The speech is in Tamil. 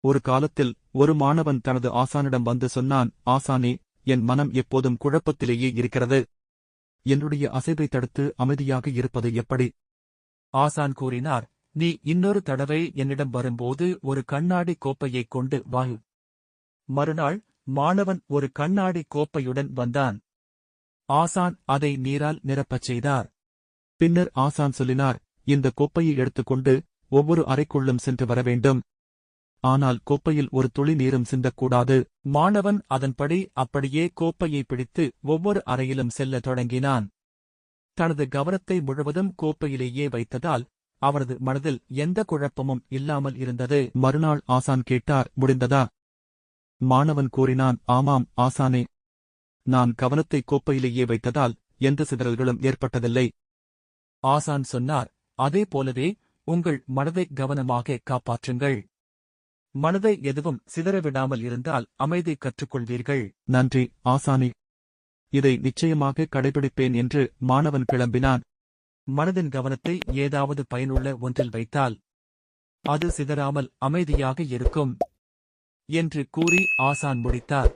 ஒரு காலத்தில் ஒரு மாணவன் தனது ஆசானிடம் வந்து சொன்னான், ஆசானே, என் மனம் எப்போதும் குழப்பத்திலேயே இருக்கிறது. என்னுடைய அசைவை தடுத்து அமைதியாக இருப்பது எப்படி? ஆசான் கூறினார், நீ இன்னொரு தடவை என்னிடம் வரும்போது ஒரு கண்ணாடி கோப்பையைக் கொண்டு வா. மறுநாள் மாணவன் ஒரு கண்ணாடி கோப்பையுடன் வந்தான். ஆசான் அதை நீரால் நிரப்பச் செய்தார். பின்னர் ஆசான் சொல்லினார், இந்த கோப்பையை எடுத்துக்கொண்டு ஒவ்வொரு அறைக்குள்ளும் சென்று வர வேண்டும். ஆனால் கோப்பையில் ஒரு துளி நீரும் சிந்தக்கூடாது. மாணவன் அதன்படி அப்படியே கோப்பையை பிடித்து ஒவ்வொரு அறையிலும் செல்லத் தொடங்கினான். தனது கவனத்தை முழுவதும் கோப்பையிலேயே வைத்ததால் அவரது மனதில் எந்த குழப்பமும் இல்லாமல் இருந்தது. மறுநாள் ஆசான் கேட்டார், முடிந்ததா? மாணவன் கூறினான், ஆமாம் ஆசானே, நான் கவனத்தை கோப்பையிலேயே வைத்ததால் எந்த சிதறல்களும் ஏற்பட்டதில்லை. ஆசான் சொன்னார், அதே போலவே உங்கள் மனதை கவனமாக காப்பாற்றுங்கள். மனதை எதுவும் சிதறவிடாமல் இருந்தால் அமைதி கற்றுக்கொள்வீர்கள். நன்றி ஆசானே, இதை நிச்சயமாக கடைபிடிப்பேன் என்று மாணவன் கிளம்பினான். மனதின் கவனத்தை ஏதாவது பயனுள்ள ஒன்றில் வைத்தால் அது சிதறாமல் அமைதியாக இருக்கும் என்று கூறி ஆசான் முடித்தார்.